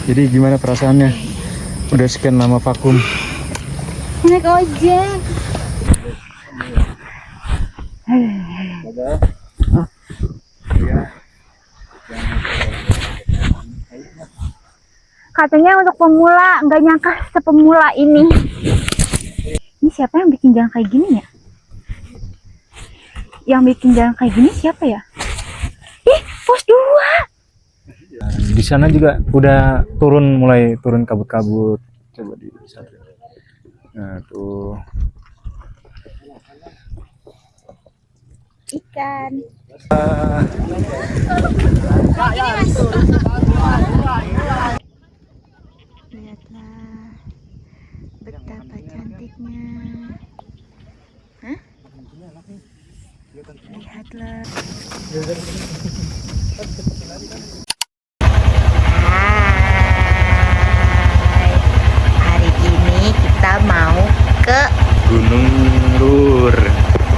Jadi gimana perasaannya? Udah sekian lama vakum. Naik ojek. Katanya untuk pemula, nggak nyangka sepemula ini. Ini siapa yang bikin jalan kayak gini ya? Yang bikin jalan kayak gini siapa ya? Ih, pos 2. Di sana juga udah mulai turun kabut-kabut. Coba di sana. Nah, tuh. Ikan. Lihatlah betapa cantiknya. Hah? Lihatlah. Hai. Hari ini kita mau ke Gunung Lur.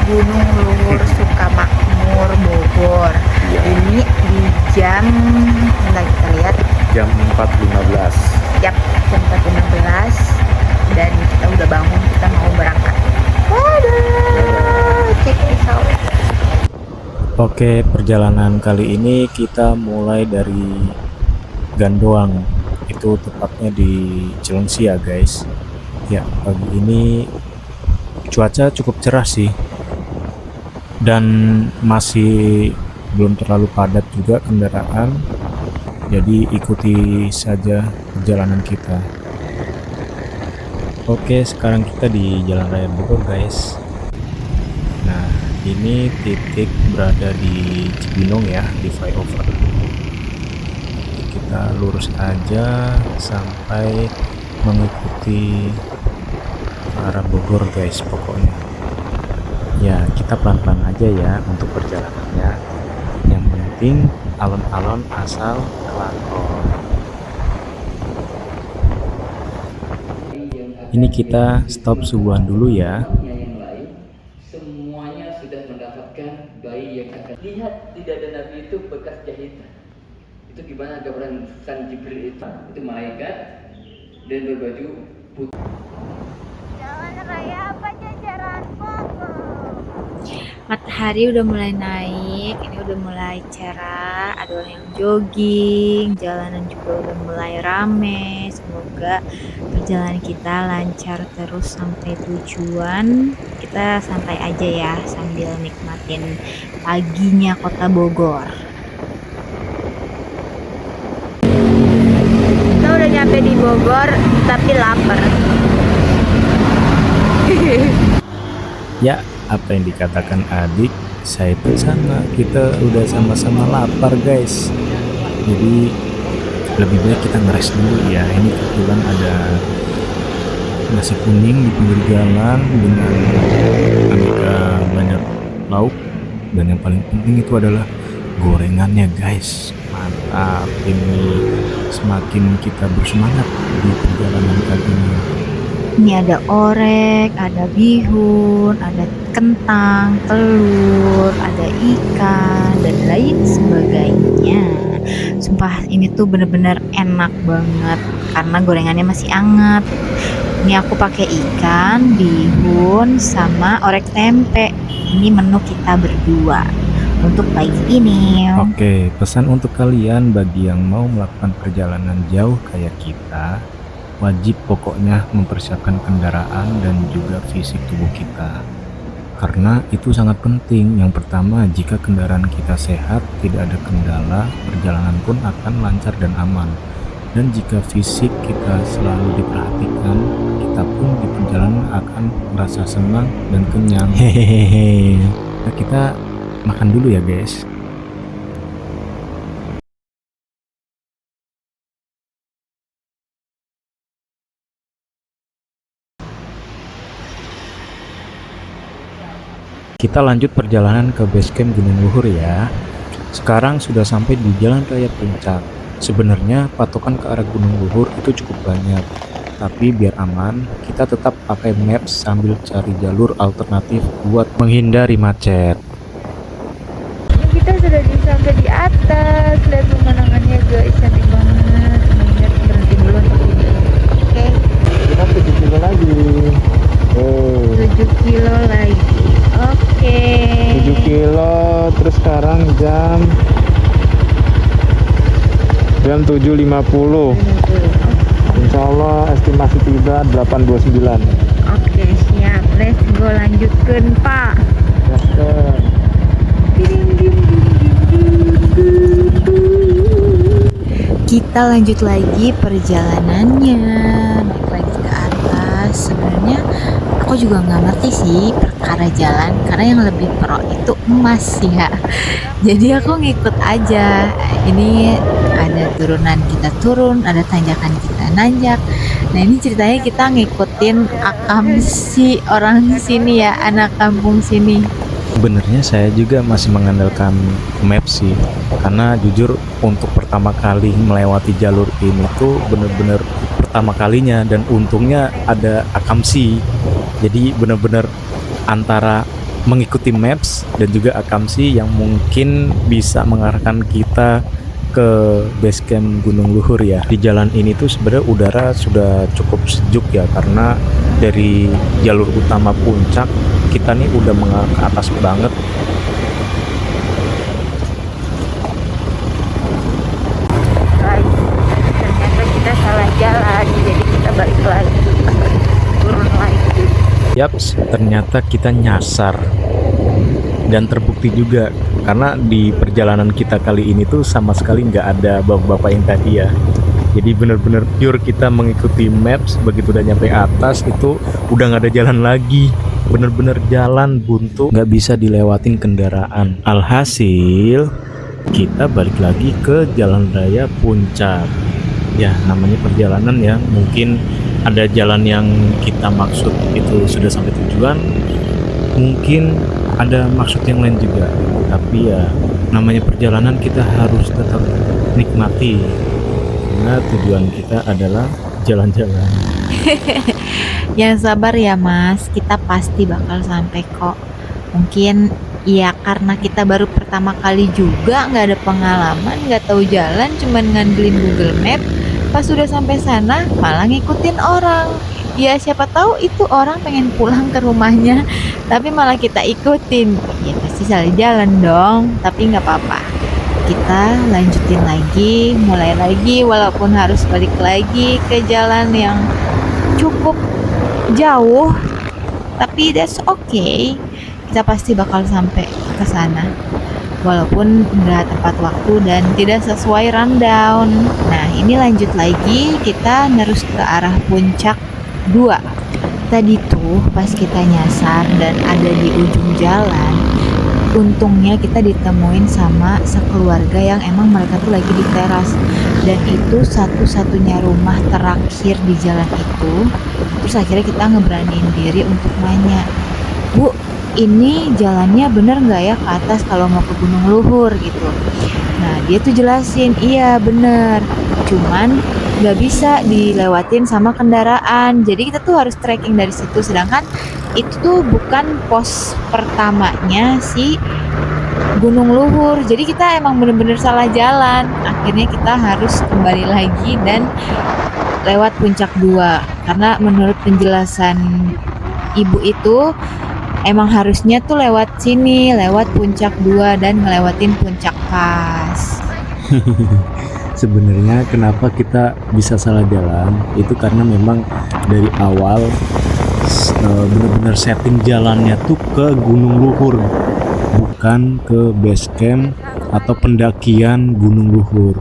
Gunung Luhur Sukamakmur Bogor. Ya. Ini di jam, bentar kita lihat, Jam 4.15. jam 4.15 dan kita udah bangun, kita mau berangkat. Waduh, check this out. Oke, perjalanan kali ini kita mulai dari Gandoang. Itu tepatnya di Cilengsi ya, guys. Ya, pagi ini cuaca cukup cerah sih. Dan masih belum terlalu padat juga kendaraan. Jadi ikuti saja perjalanan kita. Oke, sekarang kita di Jalan Raya Bogor, guys. Nah, ini titik berada di Cibinong ya, di flyover. Kita lurus aja sampai mengikuti ke arah Bogor, guys, pokoknya. Ya, kita pelan-pelan aja ya untuk perjalanannya. Yang penting alon-alon asal kelakon. Ini kita stop subuhan dulu ya. Yang lain semuanya sudah mendapatkan bayi yang akan lihat. Tidak ada nabi itu bekas jahitan. Itu gimana gambaran San Jibril itu malaikat dan berbaju putih. Jalan raya apa jajaran Bogor? Matahari udah mulai naik, ini udah mulai cerah, ada orang yang jogging, jalanan juga udah mulai rame. Semoga perjalanan kita lancar terus sampai tujuan. Kita santai aja ya sambil nikmatin paginya kota Bogor. Kita udah nyampe di Bogor tapi lapar. Ya, apa yang dikatakan adik, saya pun sama. Kita udah sama-sama lapar, guys. Jadi lebih baik kita ngeres dulu ya. Ini kebetulan ada nasi kuning di pinggir jalan dengan aneka banyak lauk, dan yang paling penting itu adalah gorengannya, guys. Mantap. Ini semakin kita bersemangat di perjalanan kali ini. Ini ada orek, ada bihun, ada kentang, telur, ada ikan, dan lain sebagainya. Sumpah ini tuh bener-bener enak banget karena gorengannya masih anget. Ini aku pakai ikan, bihun, sama orek tempe. Ini menu kita berdua untuk pagi ini. Oke, pesan untuk kalian bagi yang mau melakukan perjalanan jauh kayak kita, wajib pokoknya mempersiapkan kendaraan dan juga fisik tubuh kita. Karena itu sangat penting. Yang pertama, jika kendaraan kita sehat, tidak ada kendala, perjalanan pun akan lancar dan aman. Dan jika fisik kita selalu diperhatikan, kita pun di perjalanan akan merasa senang dan kenyang. Hehehe. Nah, kita makan dulu ya, guys. Kita lanjut perjalanan ke base camp Gunung Luhur ya. Sekarang sudah sampai di Jalan Raya Puncak. Sebenarnya patokan ke arah Gunung Luhur itu cukup banyak, tapi biar aman, kita tetap pakai maps sambil cari jalur alternatif buat menghindari macet. Kita sudah sampai di atas, lihat pemandangannya guys, cantik banget. Lihat kilo lagi. Oh, 7 kilo lagi. Oke. 7 kilo. Terus sekarang jam 7.50. Insya Allah estimasi tiba 8.29. Oke, siap. Let's go, lanjutkan, Pak. Gaskan. Kita lanjut lagi perjalanannya, naik lagi ke atas. Sebenarnya aku juga nggak ngerti sih perkara jalan, karena yang lebih pro itu emas ya. Jadi aku ngikut aja. Ini ada turunan kita turun, ada tanjakan kita nanjak. Nah ini ceritanya kita ngikutin akam si orang sini ya, anak kampung sini. Sebenarnya saya juga masih mengandalkan map sih, karena jujur untuk pertama kali melewati jalur ini tuh bener-bener pertama kalinya, dan untungnya ada akamsi. Jadi bener-bener antara mengikuti maps dan juga akamsi yang mungkin bisa mengarahkan kita ke base camp Gunung Luhur ya. Di jalan ini tuh sebenarnya udara sudah cukup sejuk ya, karena dari jalur utama puncak kita nih udah mengarah ke atas banget. Guys, ternyata kita salah jalan, jadi kita balik lagi, turun lagi. Yaps, ternyata kita nyasar. Dan terbukti juga, karena di perjalanan kita kali ini tuh sama sekali nggak ada bapak-bapak yang tadi ya. Jadi bener-bener pure kita mengikuti maps. Begitu udah nyampe atas itu udah nggak ada jalan lagi, bener-bener jalan buntu, nggak bisa dilewatin kendaraan. Alhasil kita balik lagi ke jalan raya puncak. Ya namanya perjalanan ya, mungkin ada jalan yang kita maksud itu sudah sampai tujuan, mungkin ada maksud yang lain juga. Tapi ya namanya perjalanan, kita harus tetap nikmati, karena tujuan kita adalah jalan-jalan. Yang sabar ya mas, kita pasti bakal sampai kok. Mungkin ya karena kita baru pertama kali juga, nggak ada pengalaman, nggak tahu jalan, cuman ngandelin Google Map. Pas sudah sampai sana malah ngikutin orang. Ya siapa tahu itu orang pengen pulang ke rumahnya, tapi malah kita ikutin. Ya pasti salah jalan dong, tapi nggak apa-apa. Kita lanjutin lagi, mulai lagi, walaupun harus balik lagi ke jalan yang cukup jauh, tapi that's okay. Kita pasti bakal sampai ke sana, walaupun nggak tepat waktu dan tidak sesuai rundown. Nah ini lanjut lagi, kita terus ke arah puncak 2. Tadi tuh pas kita nyasar dan ada di ujung jalan, untungnya kita ditemuin sama sekeluarga yang emang mereka tuh lagi di teras, dan itu satu-satunya rumah terakhir di jalan itu. Terus akhirnya kita ngeberaniin diri untuk nanya, "Bu, ini jalannya bener nggak ya ke atas kalau mau ke Gunung Luhur gitu?" Nah dia tuh jelasin, iya bener, cuman nggak bisa dilewatin sama kendaraan, jadi kita tuh harus trekking dari situ. Sedangkan itu tuh bukan pos pertamanya si Gunung Luhur, jadi kita emang bener-bener salah jalan. Akhirnya kita harus kembali lagi dan lewat puncak 2, karena menurut penjelasan ibu itu emang harusnya tuh lewat sini, lewat puncak 2 dan ngelewatin puncak pas. Sebenarnya kenapa kita bisa salah jalan itu karena memang dari awal benar-benar setting jalannya tuh ke Gunung Luhur, bukan ke base camp atau pendakian Gunung Luhur.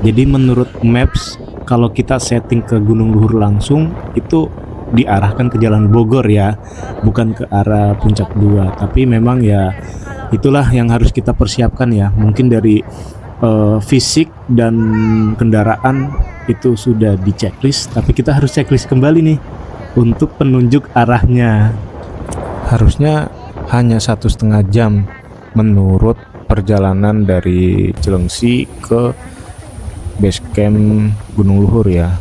Jadi menurut maps, kalau kita setting ke Gunung Luhur langsung itu diarahkan ke Jalan Bogor ya, bukan ke arah puncak 2. Tapi memang ya itulah yang harus kita persiapkan ya. Mungkin dari fisik dan kendaraan itu sudah di checklist, tapi kita harus checklist kembali nih untuk penunjuk arahnya. Harusnya hanya 1,5 jam menurut perjalanan dari Cilengsi ke base camp Gunung Luhur ya.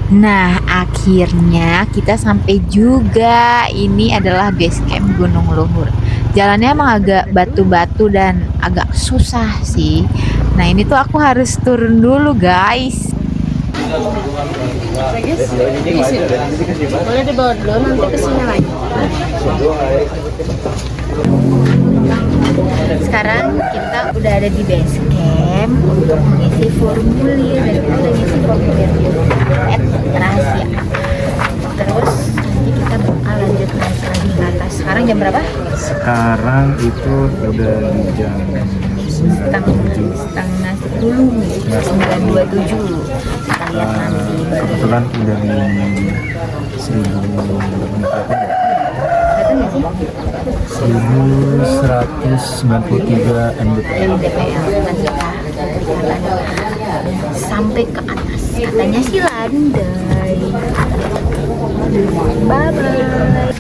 Nah, akhirnya kita sampai juga. Ini adalah base camp Gunung Luhur. Jalannya emang agak batu-batu dan agak susah sih. Nah ini tuh aku harus turun dulu guys. Boleh dibawa dulu nanti kesini lagi. Sekarang kita udah ada di base camp untuk mengisi formulir, dan kita udah ngisi formulir di rahasia. Terus nanti kita bakal lanjut naik lagi ke atas. Sekarang jam berapa? Sekarang itu udah di jam setengah 10, 9:27. Kita lihat nanti kebetulan udah 1193 dari mdpl. DPL dan kita sampai ke atas. Katanya sih landai. Bye bye.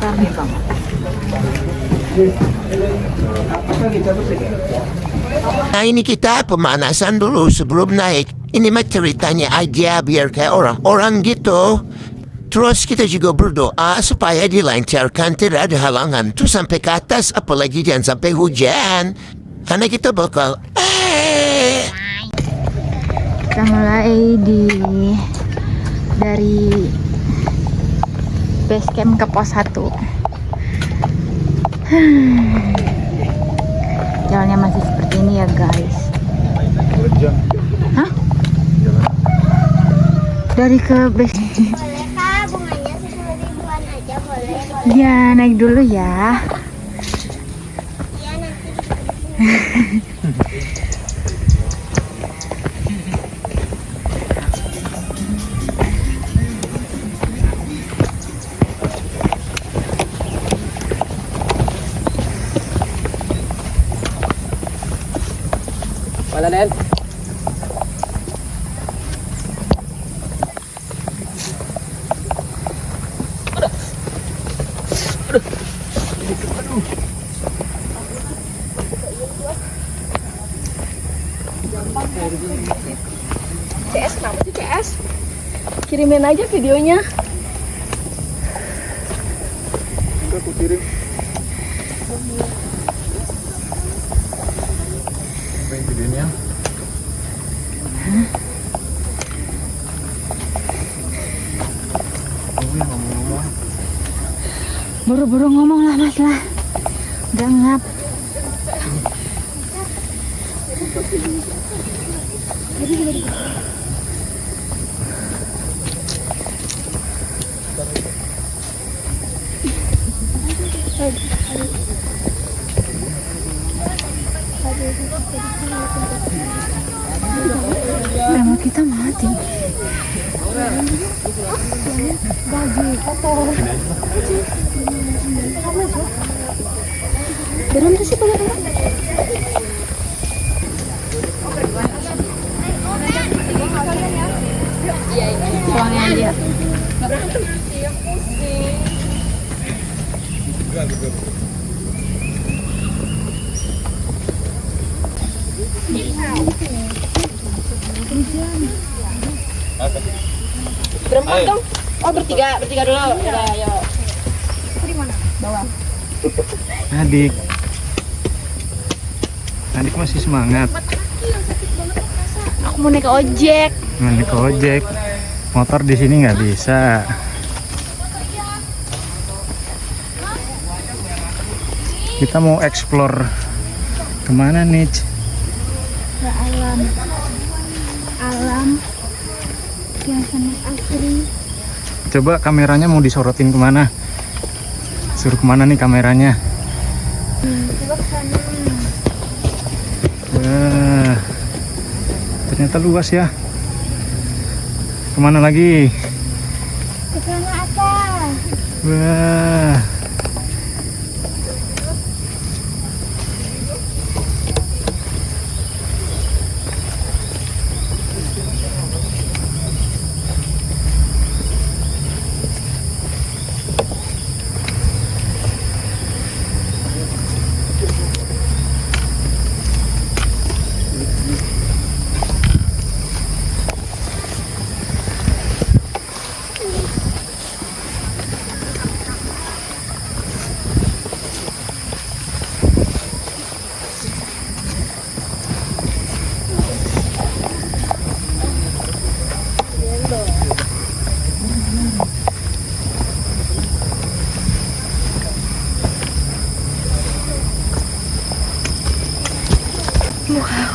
Rame banget. Nah ini kita pemanasan dulu sebelum naik. Ini mah ceritanya aja biar kayak orang-orang gitu. Terus kita juga berdoa supaya dilancarkan, tidak ada halangan. Terus sampai ke atas, apalagi jangan sampai hujan. Karena kita bakal Kita mulai dari base camp ke pos 1. Jalannya masih seperti ini ya guys. Hah? Dari ke base. Boleh kak, bunganya 10.000-an aja boleh. Ya naik dulu ya. Iya nanti. Mana Den? CS kenapa sih CS? Kirimin aja videonya. Udah aku kirim. Apa yang videonya? Ngomong-ngomong. Buru-buru ngomong lah mas lah. Udah ngap. Nama kita mati. Berhenti sih boleh. Tuangnya aja. Berempat dong. Oh bertiga dulu. Udah ayo. Adik. Adik masih semangat. Aku mau naik ojek. Naik ojek. Motor di sini nggak bisa. Kita mau explore kemana nih? Ke alam yang sangat asri. Coba kameranya mau disorotin kemana? Suruh kemana nih kameranya? Coba ke sana. Wah, ternyata luas ya. Kemana lagi? Ke sana atas. Wah,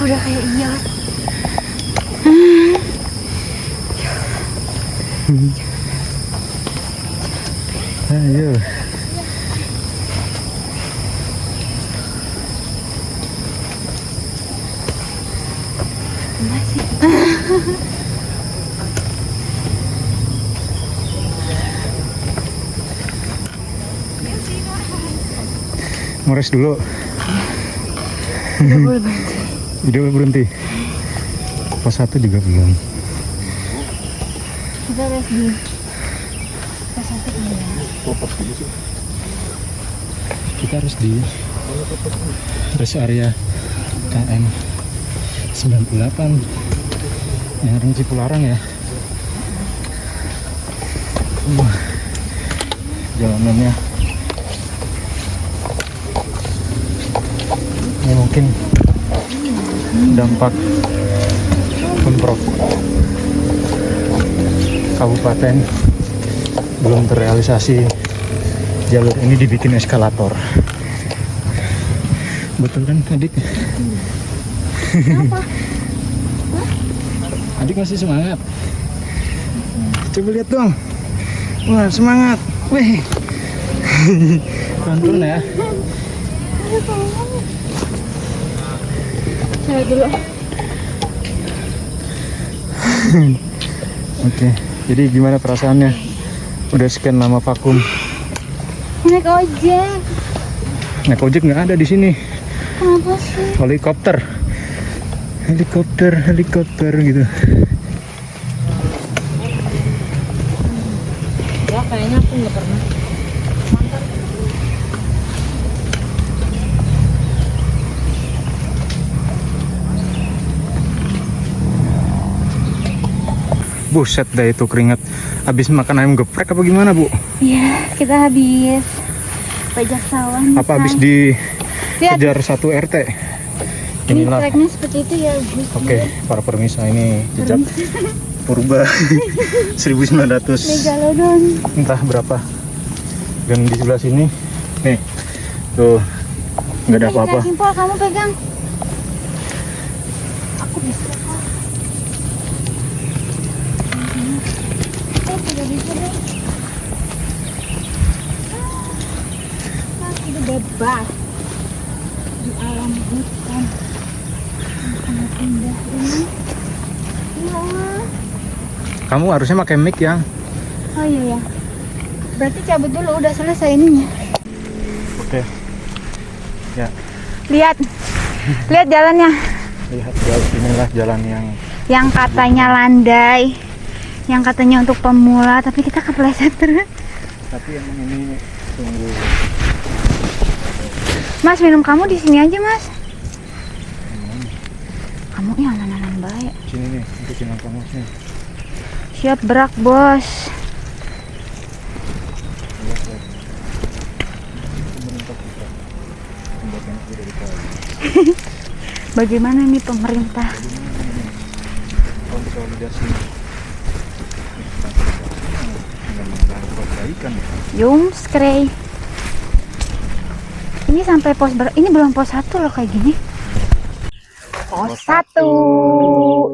udah kayak iya. Ayo. Ngores dulu. Video berhenti. Pos 1 juga belum. Kita rest di pos 1 ya. Kita harus di rest area KM 98 yang ring Cipularang ya. Jalanannya ini mungkin dampak Pemprov Kabupaten belum terrealisasi jalur ini dibikin eskalator. Betul kan adik? Adik masih semangat. Coba lihat dong. Wah, semangat. Wih. Pelan-pelan ya. Saya dulu. Oke, jadi gimana perasaannya? Udah sekian lama vakum. Naik ojek. Naik ojek nggak ada di sini. Kenapa sih? Helikopter gitu. Ya kayaknya aku nggak pernah. Buset dah itu keringat. Habis makan ayam geprek apa gimana, Bu? Iya, kita habis pajak sawah. Apa habis Lihat, dikejar satu RT? ini Inilah. treknya seperti itu ya, Bu. Oke, para permisa, ini jejak purba 1900 Megalodon. entah berapa. Dan di sebelah sini nih tuh nggak ada apa-apa. Simpel, kamu pegang. Aku bisa kok. Tidak bisa deh. Udah bebas di alam hutan. Sangat indah ini. Ya. Kamu harusnya pakai mic yang. Oh iya ya. Berarti cabut dulu, udah selesai ininya. Oke. Ya, Lihat. Lihat jalannya. lihat jalan inilah jalan Yang katanya landai. Yang katanya untuk pemula, tapi kita kepleset terus. tapi emang ini tunggu. Mas, minum kamu di sini aja, Mas. Kamu yang nanan baik. Sini nih, untuk jenang kamu nih. Siap berak, Bos. Bagaimana nih pemerintah? Konsolidasi perbaikan. Yum, skray. Ini sampai ini belum pos 1 loh kayak gini. Pos 1.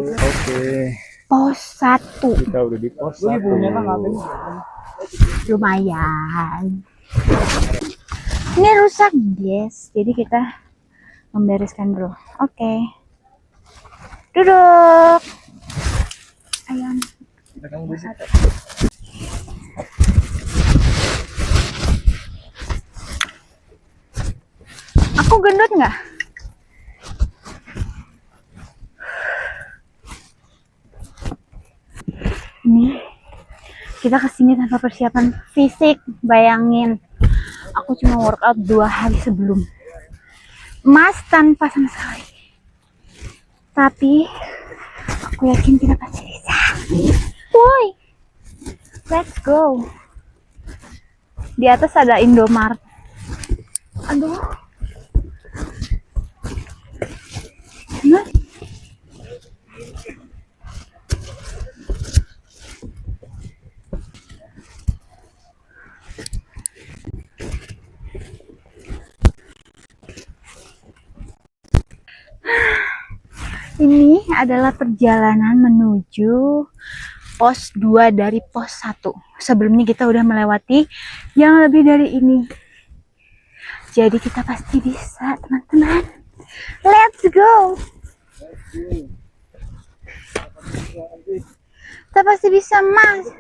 Oke, Pos 1. kita udah di pos 1. Lumayan. Ini rusak, guys. Jadi kita membereskan dulu. Oke. Duduk. Ayam. Aku gendut nggak? Ini kita kesini tanpa persiapan fisik. Bayangin, aku cuma workout 2 hari sebelum. Mas tanpa sama sekali. Tapi aku yakin kita pasti bisa. Woi, let's go. Di atas ada Indomaret. Aduh. Nah. Ini adalah perjalanan menuju pos 2 dari pos 1. Sebelumnya kita udah melewati yang lebih dari ini. Jadi kita pasti bisa, teman-teman. Let's go. Kita pasti bisa, Mas.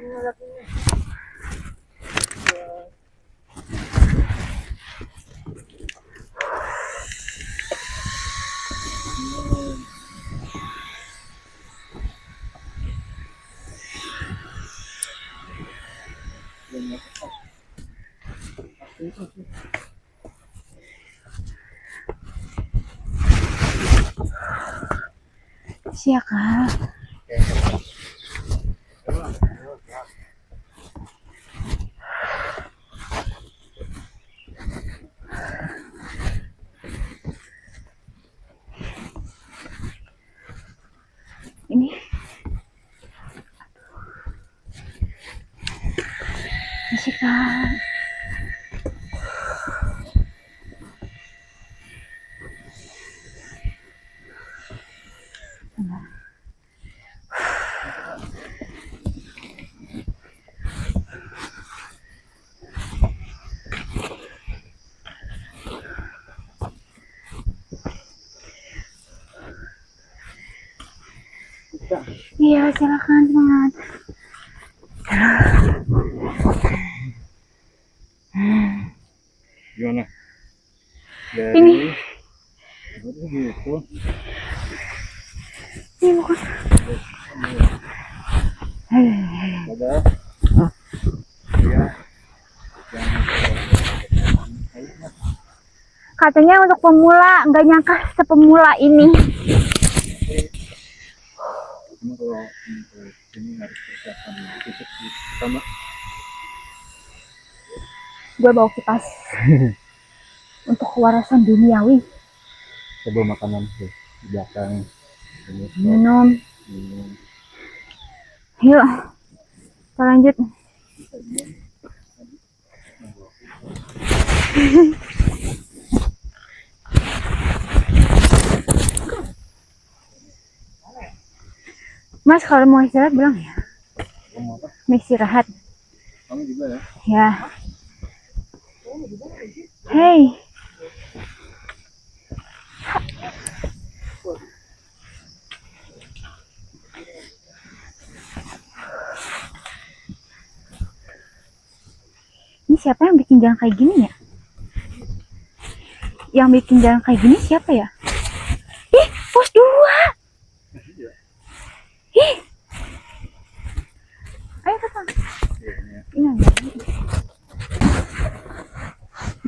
Siap, Kak. Ini masih, Kak. Iya, silakan, semangat. Gimana? Ini. Gitu. Ini bukan. Ada. Ya. Katanya untuk pemula, nggak nyangka sepemula ini. Cuma kalau untuk ini harus persiapan fisik sama. Gue bawa kipas untuk kewarasan duniawi. Coba makanan tuh di belakang. Minum. Yuk, kita lanjut. Mas, kalau mau istirahat bilang ya. Mau istirahat. Kamu juga ya? Ya. Hey. Ini siapa yang bikin jalan kayak gini ya? Yang bikin jalan kayak gini siapa ya? Ih, pos 2. Ih. Ayo datang. Ini.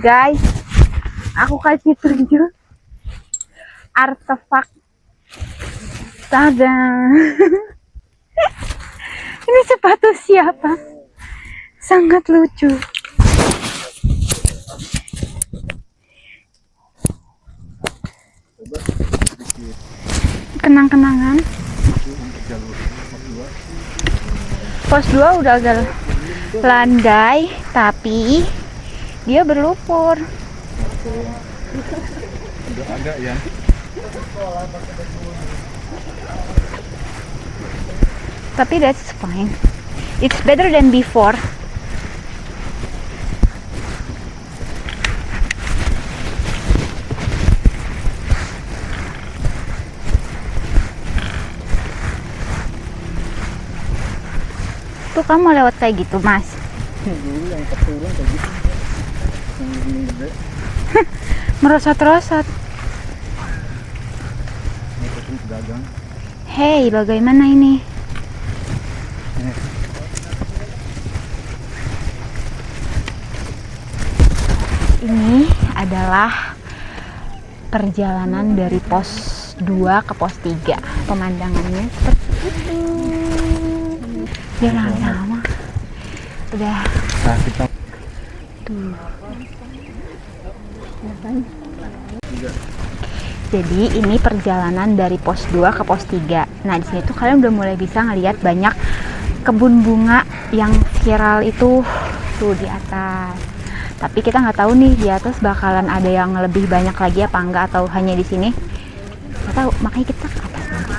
Guys, aku kasih tunjuk artefak. Tada. Ini sepatu siapa? Sangat lucu. Kenang-kenangan. Pos 2 udah agak landai, tapi dia berlumpur. Udah agak ya. Tapi that's fine. It's better than before. Tuh kamu lewat kayak gitu, Mas. Dulu yang keturun kayak gitu. Yang gini gede. Merosot-rosot. Ngikutin pedagang. Hey, bagaimana ini? Ini adalah perjalanan dari pos 2 ke pos 3. Pemandangannya seperti itu. Biar lama-lama. Udah. Nah, kita Tuh. Jadi ini perjalanan dari pos 2 ke pos 3. Nah, di sini tuh kalian udah mulai bisa ngelihat banyak kebun bunga yang viral itu tuh di atas. Tapi kita nggak tahu nih di atas bakalan ada yang lebih banyak lagi apa enggak, atau hanya di sini. Nggak tahu, makanya kita ke atas nanti.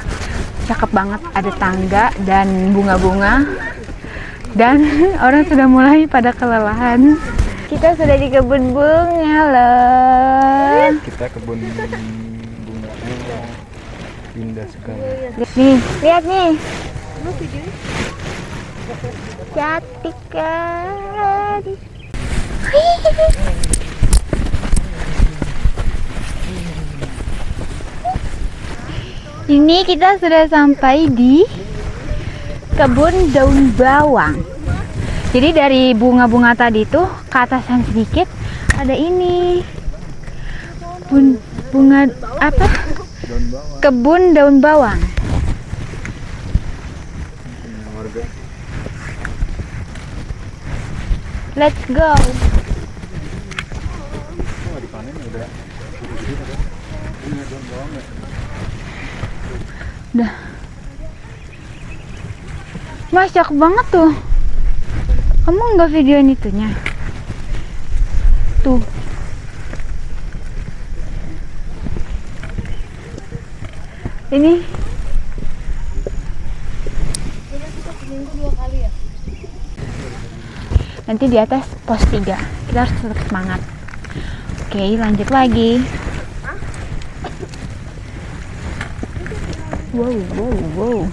cakep banget, ada tangga dan bunga-bunga, dan orang sudah mulai pada kelelahan. Kita sudah di kebun bunga loh. Kita kebun bunganya indah sekali. Nih, lihat nih. Cantik kan. Ini kita sudah sampai di kebun daun bawang. Jadi dari bunga-bunga tadi tuh ke atasan sedikit ada ini. Bunga apa? Kebun daun bawang. Let's go. Udah. Mas, cakep banget tuh. Kamu nggak videoin itunya? Tuh. Ini. Nanti di atas pos 3. Kita harus tetap semangat. Oke, lanjut lagi. Wow.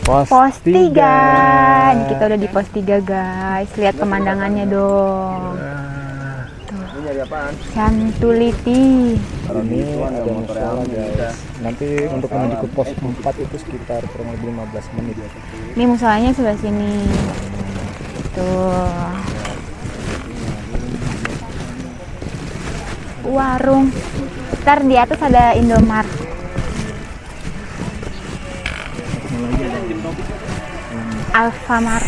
Pos 3. Ini kita udah di pos 3, guys. Lihat pemandangannya dong. Santuliti. Ini ada masalah guys. Nanti untuk menuju ke pos 4 itu sekitar kurang lebih 15 menit. Ini musolanya sebelah sini. Tuh. Warung. Ntar di atas ada Indomaret. Alfamart.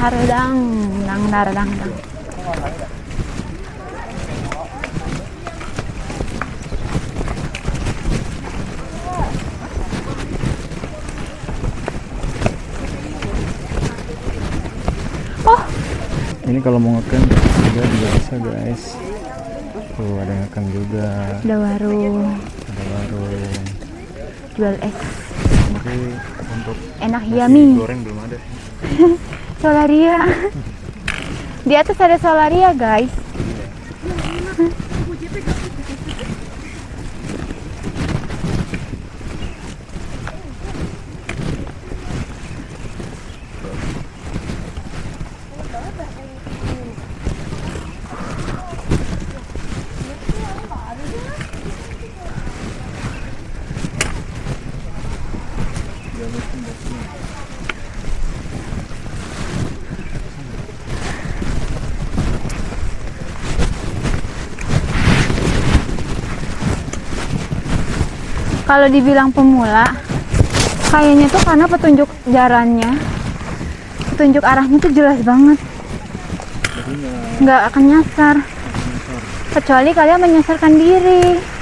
Haradang, dang. Oh, Ini kalau mau ngecamp juga bisa guys. Tuh ada ngecamp juga. ada warung. Jual es. Tapi untuk Enak yummy. goreng belum ada. Solaria. Di atas ada Solaria, guys. Kalau dibilang pemula, kayaknya tuh karena petunjuk jalannya, petunjuk arahnya tuh jelas banget. Nggak akan nyasar. Kecuali kalian menyasarkan diri.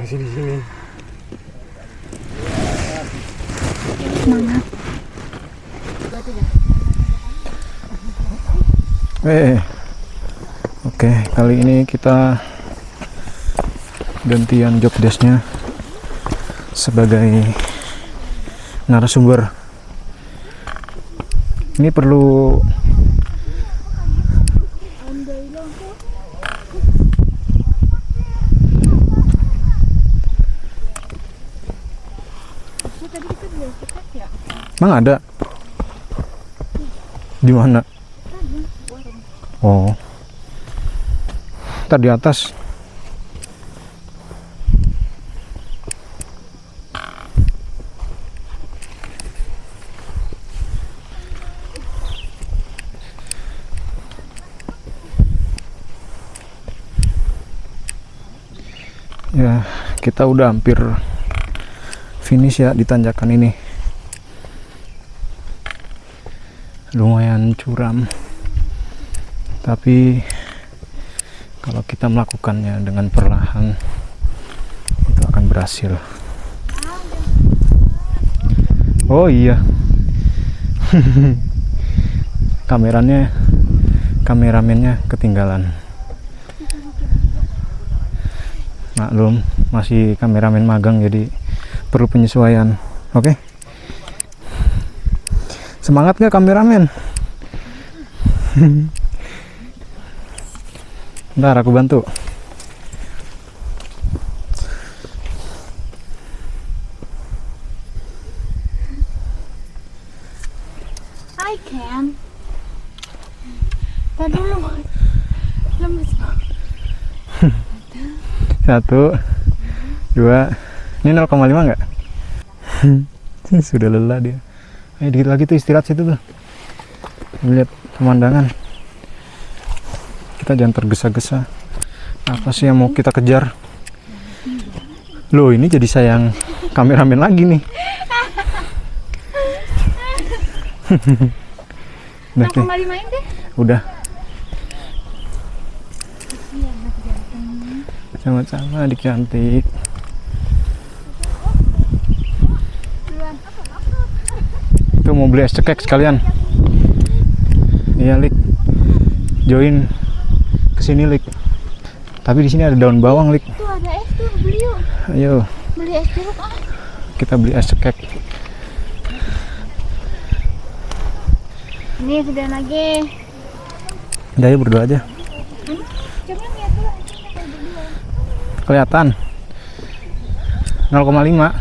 Masih di sini. Semangat. Oke, kali ini kita gantian job desknya sebagai narasumber. Ini perlu Emang ada? Di mana? Oh. Ntar di atas. Ya, kita udah hampir finish ya di tanjakan ini. Lumayan curam, tapi kalau kita melakukannya dengan perlahan itu akan berhasil. Oh iya. Kameramennya ketinggalan. Maklum, masih kameramen magang jadi perlu penyesuaian. Oke. Semangat nggak kameramen? Ntar aku bantu. I can. Tadi dulu. Lemes. 1, 2. Ini 0,5 nggak? Sudah lelah dia. Ayo dikit lagi tuh istirahat situ tuh. Lihat pemandangan. Kita jangan tergesa-gesa. Apa sih yang mau kita kejar? Loh, ini jadi sayang kameramen lagi nih. Udah, Nah, kembali main deh. udah. Sama-sama adik cantik. Tuh mau beli es cekek sekalian. Iya, Lik. Join kesini, Lik. Tapi di sini ada daun bawang, Lik. Tuh ada es tuh, beli yuk. Ayo, Beli es jeruk ah. kita beli es cekek. Ini sudah lagi. Udah, ayo berdoa aja. Coba lihat dulu esnya kayak berdua. Kelihatan. 0,5.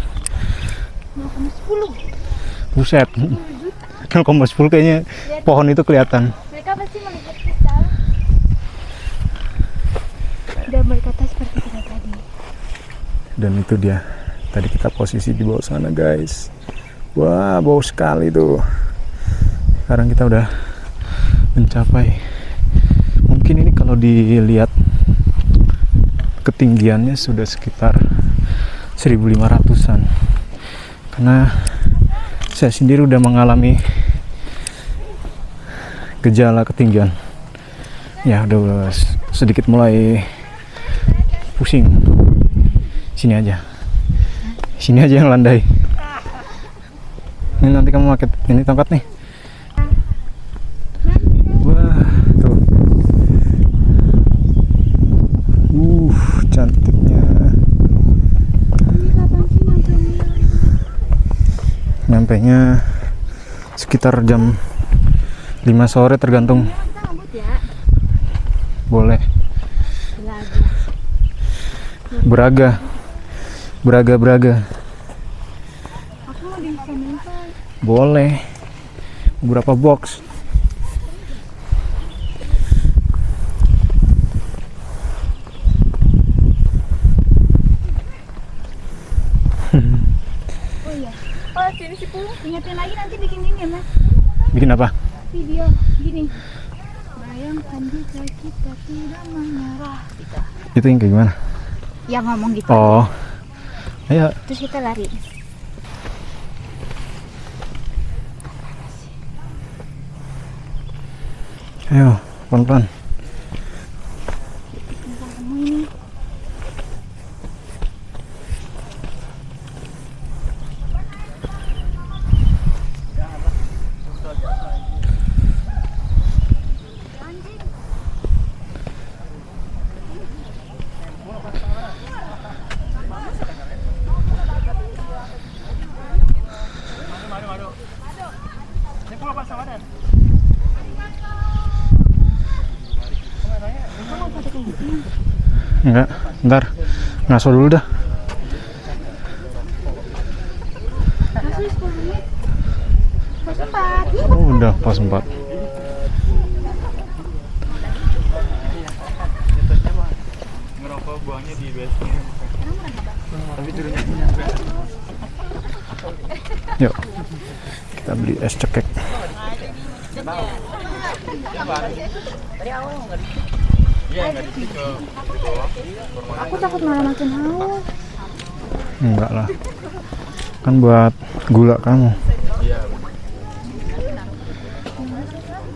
0,10. Buset. 0,10 kayaknya pohon itu kelihatan. Mereka pasti melihat kita. Dan berkata seperti kita tadi. Dan itu dia. Tadi kita posisi di bawah sana, guys. Wah, bau sekali tuh. Sekarang kita udah mencapai. Mungkin ini kalau dilihat ketinggiannya sudah sekitar 1500-an. Karena saya sendiri udah mengalami gejala ketinggian. Ya, udah sedikit mulai pusing. Sini aja yang landai. Ini nanti kamu pakai ini tongkat nih. Wah, tuh. Cantiknya. Ini kapan sih nyampenya? Nyampenya sekitar jam 5 sore tergantung. Kita rambut ya. Boleh. Beraga. Aku mau disampai. Boleh. Beberapa box. Oh iya. Oh sini si Pung. Ingetin lagi nanti bikin ini ya Mas. Bikin apa? Video gini. Bayangkan jika kita tidak menyerah. Gitu. Itu yang kayak gimana? Yang ngomong gitu. Oh. Ayo. Terus kita lari. Ayo, pelan-pelan. Kamu ini. Enggak, ntar ngaso dulu dah. Masih 10 menit. Pas 4. Oh, udah pas 4. Ngerokok buangnya di basement. Tapi turunnya Yuk, kita beli es cekek. Iya, nggak di ke itu doang. Aku takut malah makin haus. Enggak lah. Kan buat gula kamu. Iya.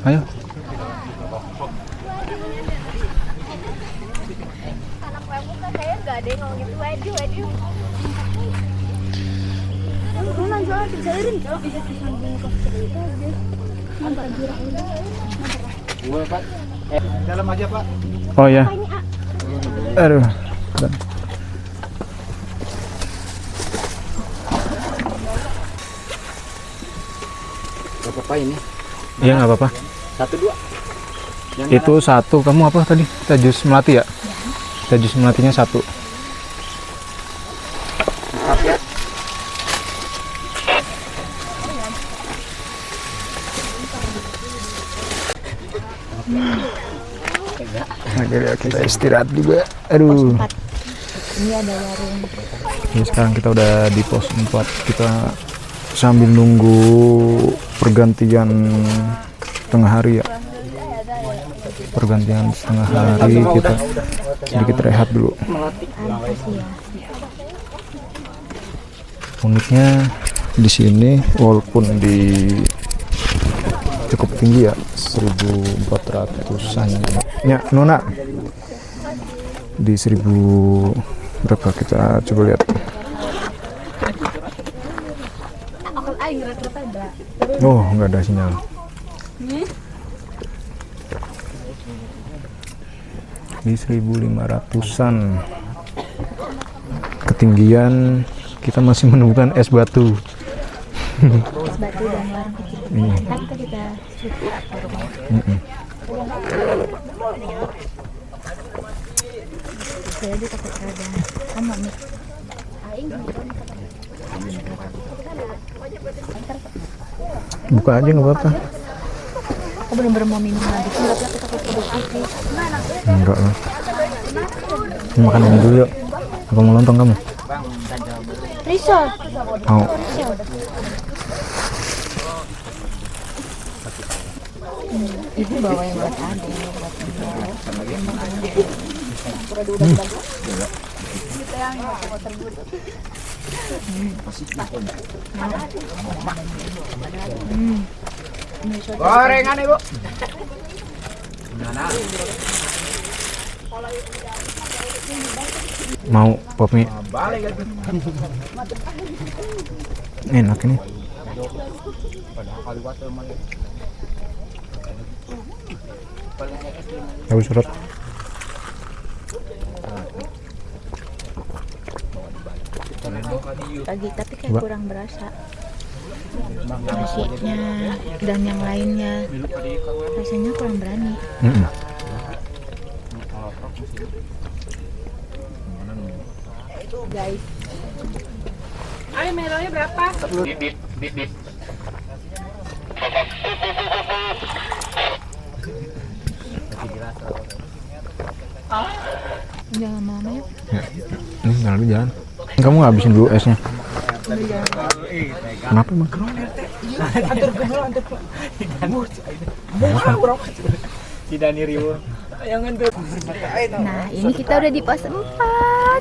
Ayo. Dalam aja Pak. Oh ya. Aduh. Gak apa-apa ini. Iya nggak apa-apa. 1, 2. Itu satu. Kamu apa tadi? Kita jus melati ya? Kita jus melatinya satu. Akhirnya kita istirahat juga. Aduh. Ini ada warung. Ini sekarang kita udah di pos 4. Kita sambil nunggu pergantian tengah hari ya. Pergantian setengah hari kita sedikit rehat dulu. Uniknya di sini walaupun di cukup tinggi ya 1400-an ya Nona di 1000 berapa kita coba lihat. Oh nggak ada sinyal. Di 1500-an ketinggian kita masih menemukan es batu. Es batu dan warung kecil. Ntar kita shoot rumah. Saya di takut ada sama nih. Buka aja nggak apa-apa. Aku bener-bener mau minum lagi. Enggak aku takut kedua. Enggak lah. Makan ini dulu yuk. Apa mau lontong kamu? Risol. Mau. Ibu bawa yang buat adek, buat Gorengan Ibu. Mau pop mie? Enak ini. Tahu surat. lagi tapi kayak kurang berasa nasinya dan yang lainnya rasanya kurang berani. Guys. Ayo merahnya berapa? Jangan lama-lama ya. Ini jangan dulu jalan. Kamu ngabisin dulu esnya. Kenapa emang? Tidak niriu. Nah ini kita udah di pos 4.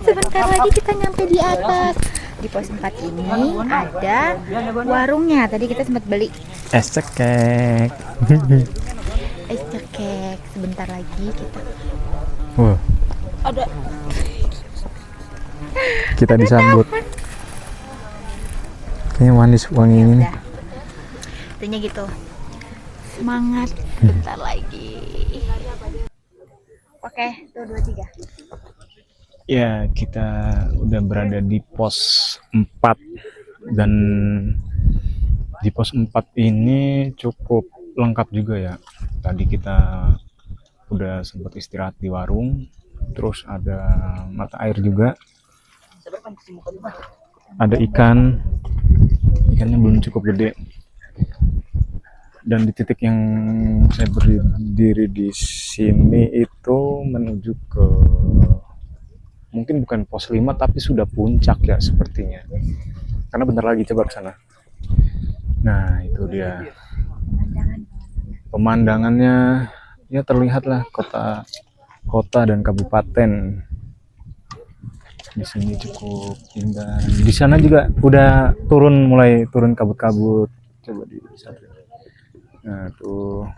Sebentar lagi kita nyampe di atas. Di pos 4 ini ada warungnya. Tadi kita sempat beli Es cekek. es cekek. Sebentar lagi kita Wah, ada kita disambut. Kayaknya manis wangi ini nih. intinya gitu. Semangat, bentar lagi. Oke, tuh 2, 3. Ya, kita udah berada di pos 4 dan di pos 4 ini cukup lengkap juga ya. Tadi kita udah sempat istirahat di warung, terus ada mata air juga. Ada ikannya belum cukup gede. Dan di titik yang saya berdiri di sini itu menuju ke mungkin bukan pos 5 tapi sudah puncak ya sepertinya. Karena bentar lagi coba ke sana. Nah, itu dia. Pemandangannya ya terlihat lah kota dan kabupaten. Di sini cukup indah. Di sana juga udah mulai turun kabut-kabut. Coba di sana. Nah, tuh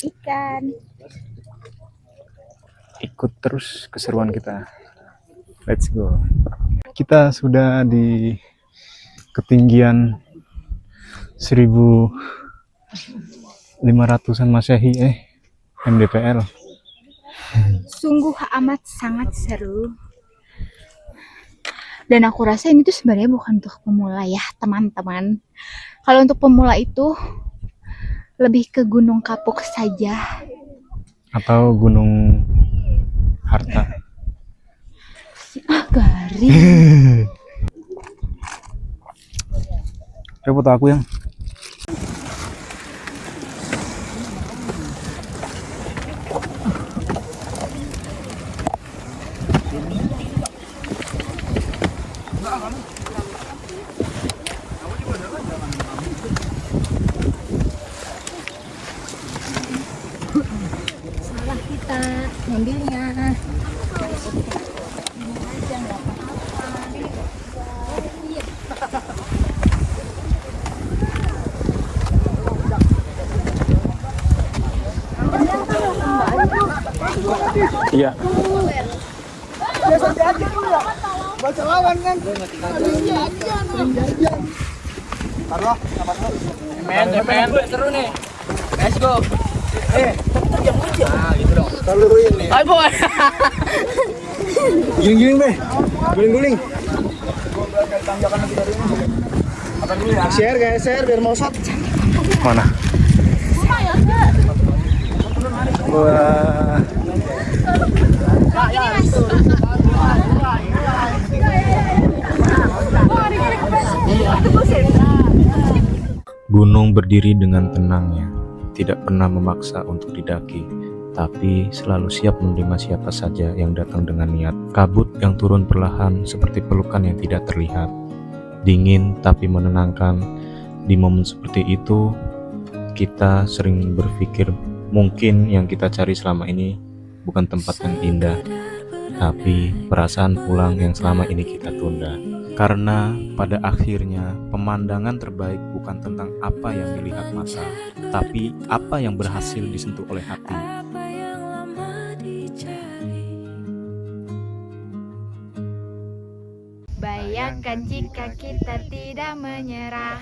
Ikan. ikut terus keseruan kita. Let's go. Kita sudah di ketinggian 1500-an Masehi MDPL. Sungguh amat sangat seru. Dan aku rasa ini tuh sebenarnya bukan untuk pemula ya, teman-teman. Kalau untuk pemula itu lebih ke Gunung Kapuk saja. Atau Gunung Harta. Garing. Coba foto aku yang. Salah kita ngambilnya. Iya. Baca lawan kan. Men, seru nih. Let's go. Diam aja. Nah, gitu dong. Salurin nih. Ayo, boy. Giling-giling, Be. Guling-guling. Share guys, share biar mau shot. Mana? Wah. Gunung berdiri dengan tenangnya, tidak pernah memaksa untuk didaki, tapi selalu siap menerima siapa saja yang datang dengan niat. Kabut yang turun perlahan seperti pelukan yang tidak terlihat, dingin tapi menenangkan. Di momen seperti itu, kita sering berpikir mungkin yang kita cari selama ini bukan tempat yang indah, tapi perasaan pulang yang selama ini kita tunda. Karena pada akhirnya pemandangan terbaik bukan tentang apa yang dilihat mata, tapi apa yang berhasil disentuh oleh hati. Bayangkan jika kita tidak menyerah.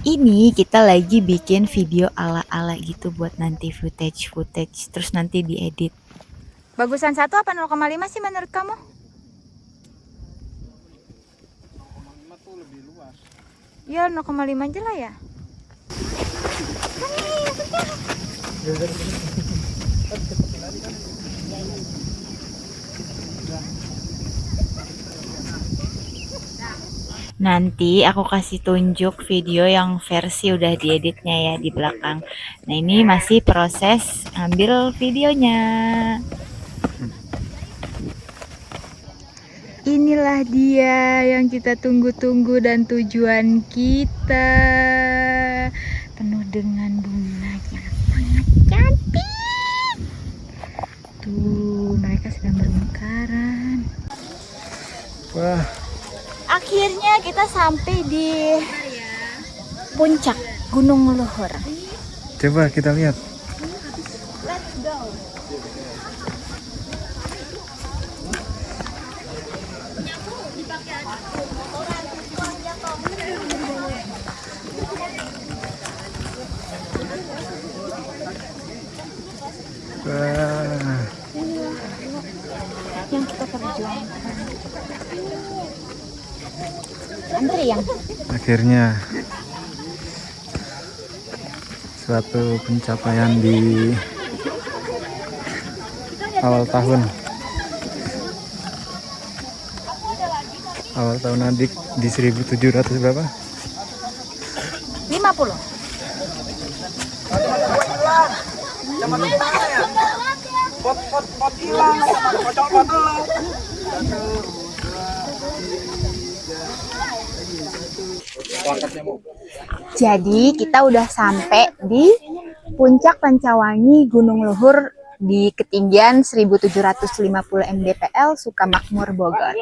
Ini kita lagi bikin video ala-ala gitu buat nanti footage, terus nanti diedit. Bagusan 1 apa 0,5 sih menurut kamu? 0,5 tuh lebih luas. Ya 0,5 aja lah ya. Nanti aku kasih tunjuk video yang versi udah dieditnya ya di belakang. Nah ini masih proses ambil videonya. Inilah dia yang kita tunggu-tunggu dan tujuan kita. Penuh dengan bunga yang sangat cantik. Tuh mereka sedang bermekaran. Wah, Akhirnya kita sampai di puncak Gunung Luhur. coba kita lihat. Let's go. Wah, Yang kita perjuangkan. Antri yang akhirnya suatu pencapaian di awal tahun. Awal tahun adik di 1700 berapa? 50. Pot hilang, pocong pot dulu. Jadi kita udah sampai di Puncak Pancawangi Gunung Luhur di ketinggian 1750 mdpl Sukamakmur, Bogor.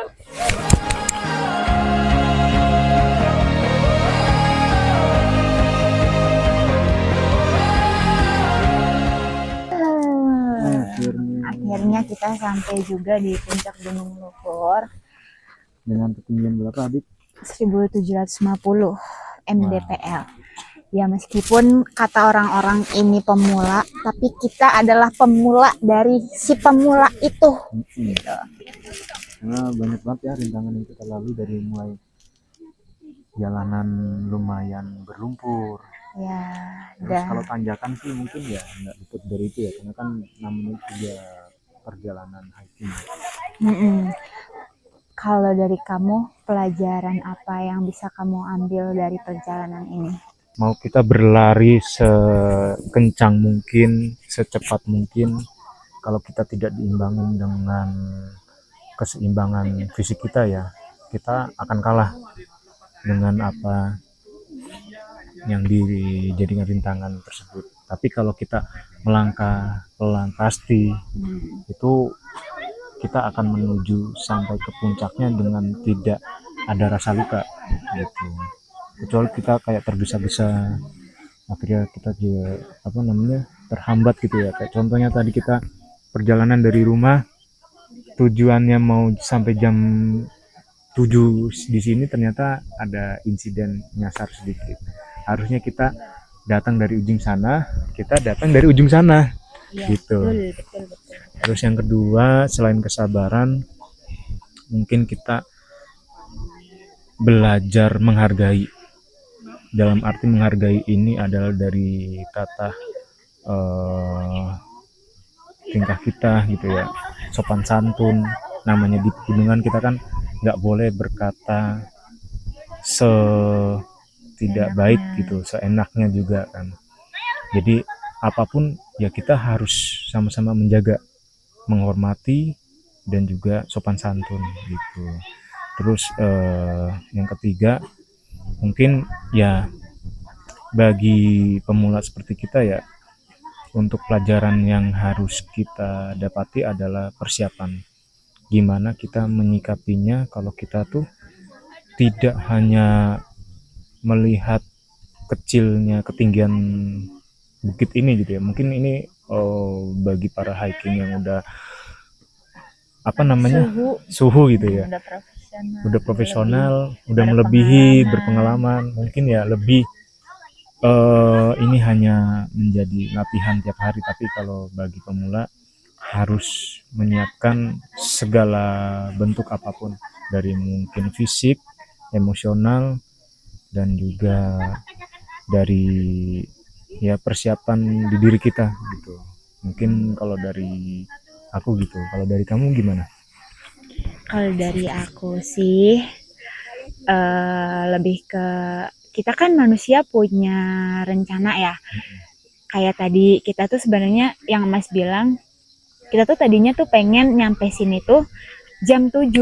Akhirnya kita sampai juga di puncak Gunung Luhur Dengan ketinggian berapa, Adik? 1750 mdpl. Ya, meskipun kata orang-orang ini pemula, tapi kita adalah pemula dari si pemula itu. Gitu. Karena banyak banget ya rintangan yang kita lalui, dari mulai jalanan lumayan berlumpur. Ya, Terus kalau tanjakan sih mungkin ya nggak luput dari itu ya, karena kan namanya juga perjalanan hiking. Kalau dari kamu, pelajaran apa yang bisa kamu ambil dari perjalanan ini? Mau kita berlari sekencang mungkin, secepat mungkin, kalau kita tidak diimbangi dengan keseimbangan fisik kita ya, kita akan kalah dengan apa yang dijadikan rintangan tersebut. Tapi kalau kita melangkah pelan pasti, itu kita akan menuju sampai ke puncaknya dengan tidak ada rasa luka gitu. Kecuali kita kayak tergesa-gesa, akhirnya kita juga terhambat gitu ya. Kayak contohnya tadi kita perjalanan dari rumah, tujuannya mau sampai jam 7 di sini, ternyata ada insiden nyasar sedikit. Harusnya kita datang dari ujung sana, kita datang dari ujung sana. Ya, gitu. Betul. Terus yang kedua, selain kesabaran, mungkin kita belajar menghargai. Dalam arti menghargai ini adalah dari tata tingkah kita gitu ya, sopan santun. Namanya di pegunungan kita kan nggak boleh berkata tidak baik gitu, seenaknya juga kan. Jadi apapun ya kita harus sama-sama menjaga, menghormati, dan juga sopan santun gitu. Terus yang ketiga, mungkin ya bagi pemula seperti kita ya, untuk pelajaran yang harus kita dapati adalah persiapan. Gimana kita menyikapinya kalau kita tuh tidak hanya melihat kecilnya ketinggian bukit ini gitu ya. Mungkin ini bagi para hiking yang udah suhu gitu ya, udah profesional, udah melebihi, berpengalaman, mungkin ya lebih ini hanya menjadi latihan tiap hari. Tapi kalau bagi pemula harus menyiapkan segala bentuk apapun, dari mungkin fisik, emosional, dan juga dari ya persiapan di diri kita gitu. Mungkin kalau dari aku gitu. Kalau dari kamu gimana? Kalau dari aku sih lebih ke, kita kan manusia punya rencana ya. Kayak tadi kita tuh sebenarnya yang Mas bilang, kita tuh tadinya tuh pengen nyampe sini tuh jam 7.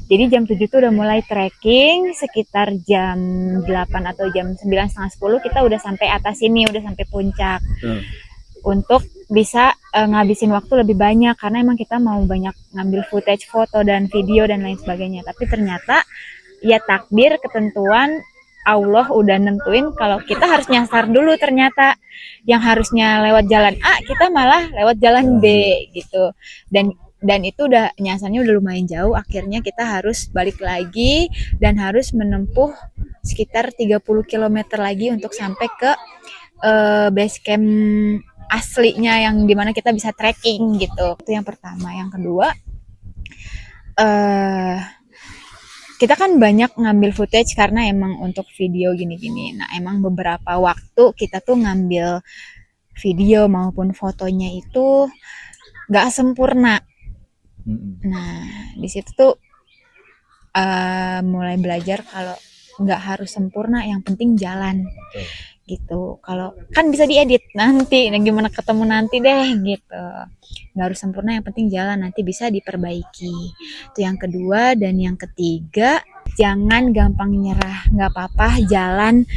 Jadi jam 7 tuh udah mulai trekking, sekitar jam 8 atau jam 9, setengah 10 kita udah sampai atas sini, udah sampai puncak. Untuk bisa ngabisin waktu lebih banyak, karena emang kita mau banyak ngambil footage, foto, dan video, dan lain sebagainya. Tapi ternyata ya takdir, ketentuan Allah udah nentuin kalau kita harus nyasar dulu. Ternyata yang harusnya lewat jalan A, kita malah lewat jalan B gitu. Dan itu udah nyasarnya udah lumayan jauh. Akhirnya kita harus balik lagi dan harus menempuh sekitar 30 km lagi untuk sampai ke base camp aslinya, yang dimana kita bisa trekking gitu. Itu yang pertama. Yang kedua, kita kan banyak ngambil footage karena emang untuk video gini-gini. Nah, emang beberapa waktu kita tuh ngambil video maupun fotonya itu gak sempurna. Nah, di situ tuh mulai belajar kalau nggak harus sempurna, yang penting jalan. Gitu. Kalau kan bisa diedit nanti, gimana ketemu nanti deh gitu. Nggak harus sempurna, yang penting jalan, nanti bisa diperbaiki. Itu yang kedua. Dan yang ketiga, jangan gampang nyerah. Nggak apa-apa jalan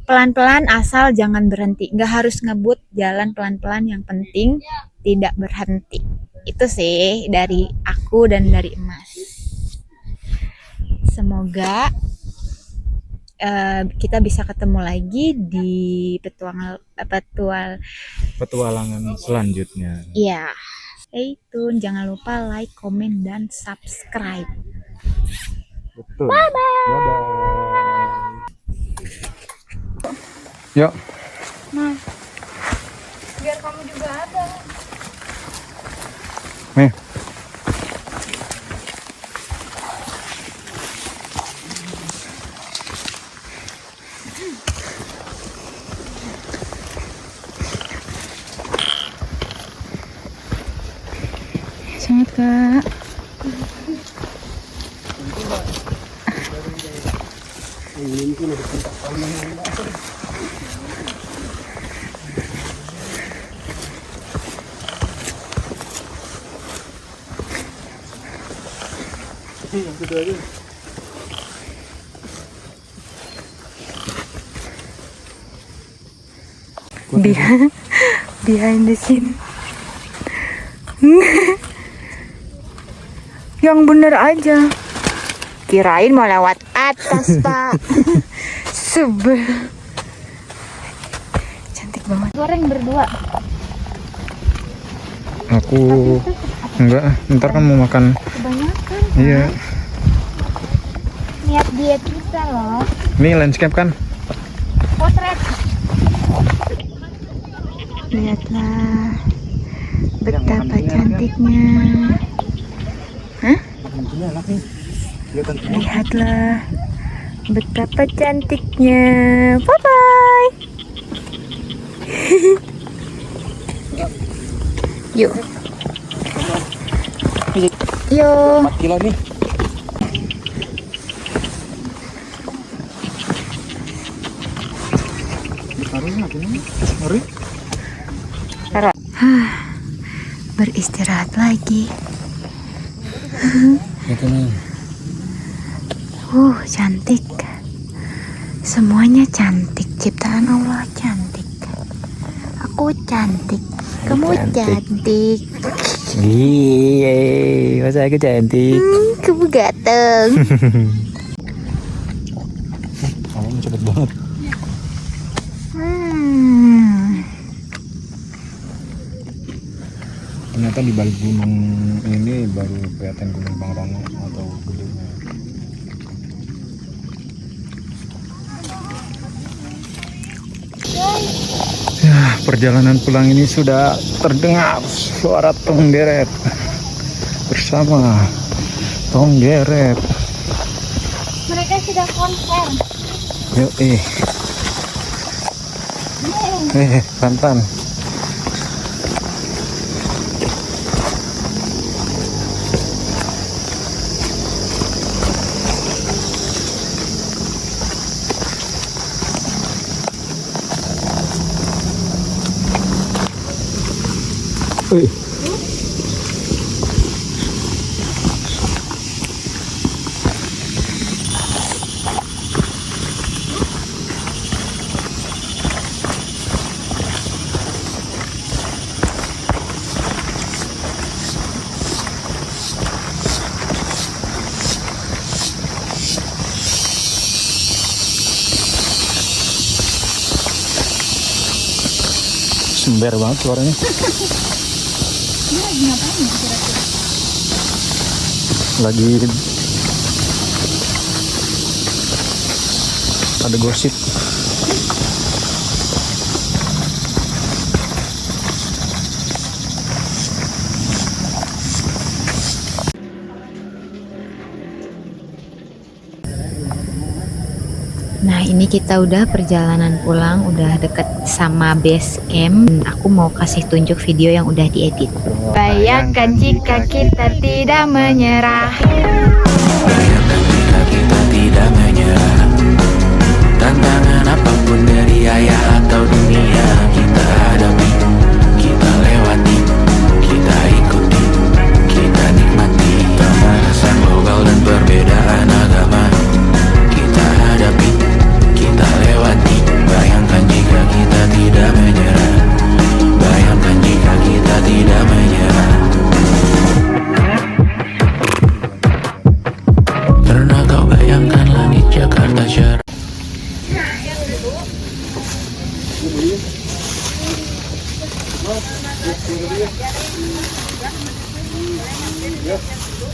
pelan-pelan asal jangan berhenti. Nggak harus ngebut, jalan pelan-pelan, yang penting tidak berhenti. Itu sih dari aku dan dari Emas. Semoga kita bisa ketemu lagi di Petualangan selanjutnya. Iya. Stay tune, jangan lupa like, komen, dan subscribe. Betul. Bye bye. Yuk. Mas, biar kamu juga ada. Nih. Sangat Kak. Behind the scene. Yang bener aja. Kirain mau lewat atas, Pak. Sebel. Cantik banget. Goreng berdua. Aku enggak, ntar kan mau makan. Kebanyakan. Iya. Niat diet kita loh. Ini landscape kan? Potret. Lihatlah betapa cantiknya. Hah? Lihatlah betapa cantiknya. Bye bye. Yuk. Yuk. 4 kilo nih. Beristirahat lagi. Itu nih. Cantik. Semuanya cantik. Ciptaan Allah cantik. Aku cantik. Kamu cantik. Iya, masa aku cantik. Kamu ganteng. Kamu cepet banget. Ternyata di balik gunung ini baru kelihatan Gunung Pangrango atau gedungnya. Ya, perjalanan pulang ini sudah terdengar suara Tonggeret bersama Tonggeret. Mereka sudah konser. Yuk, Tantan. Sember banget suaranya. Lagi ada gosip. Nah, ini kita udah perjalanan pulang, udah deket sama base camp. Aku mau kasih tunjuk video yang udah diedit. Bayangkan jika kita tidak menyerah. Bayangkan jika kita tidak menyerah. Tantangan apapun dari ayah atau dunia kita hadapi, kita lewati, kita ikuti, kita nikmati. Pemanasan global dan perbedaan agama kita hadapi, kita lewati.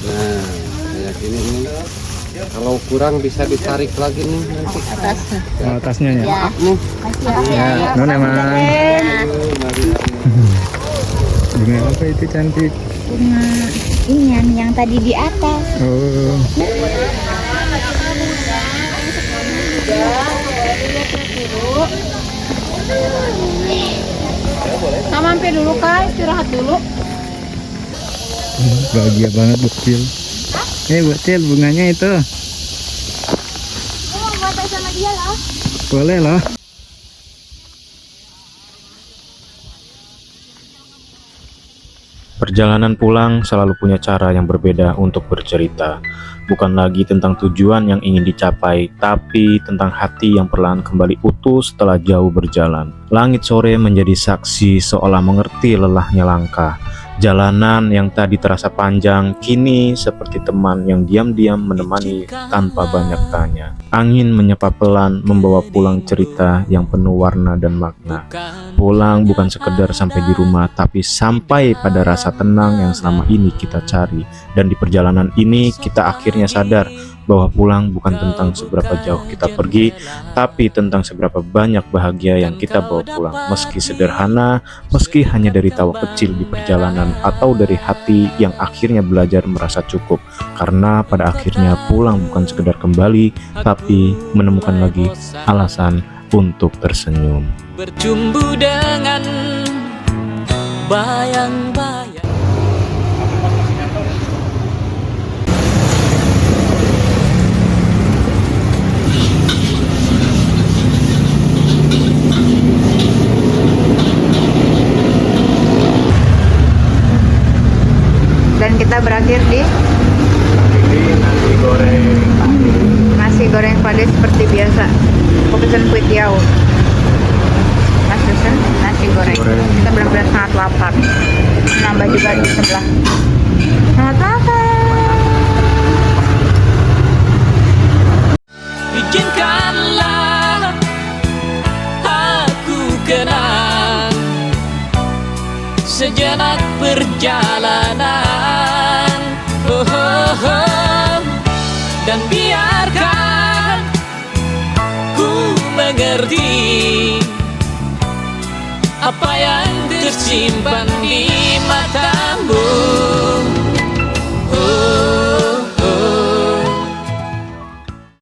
Nah, kayak gini nih. Kalau kurang bisa ditarik lagi nih nanti. Oh, tasnya ya. Nih. Ya, non emang. Mari. Bunga apa itu cantik? Bunga ini yang tadi di atas. Oh. Nah, mampir dulu Kak, istirahat dulu. Bahagia banget Bocil. Bocil, bunganya itu. Mau foto sama dia loh. Boleh loh. Perjalanan pulang selalu punya cara yang berbeda untuk bercerita. Bukan lagi tentang tujuan yang ingin dicapai, tapi tentang hati yang perlahan kembali utuh setelah jauh berjalan. Langit sore menjadi saksi seolah mengerti lelahnya langkah. Jalanan yang tadi terasa panjang, kini seperti teman yang diam-diam menemani tanpa banyak tanya. Angin menyapa pelan, membawa pulang cerita yang penuh warna dan makna. Pulang bukan sekedar sampai di rumah, tapi sampai pada rasa tenang yang selama ini kita cari. Dan di perjalanan ini kita akhirnya sadar bahwa pulang bukan tentang seberapa jauh kita pergi, tapi tentang seberapa banyak bahagia yang kita bawa pulang. Meski sederhana, meski hanya dari tawa kecil di perjalanan, atau dari hati yang akhirnya belajar merasa cukup. Karena pada akhirnya pulang bukan sekedar kembali, tapi menemukan lagi alasan untuk tersenyum. Berjumpa dengan bayang-bayang. Dan kita berakhir di nasi goreng padeh seperti biasa. Aku pesen kue tiaw. Mas pesen nasi goreng. Kita benar-benar sangat lapar. Nambah juga di sebelah. Sangat lapar. Bikinkanlah aku kenang sejenak perjalanan, dan biarkan ku mengerti apa yang tersimpan di mata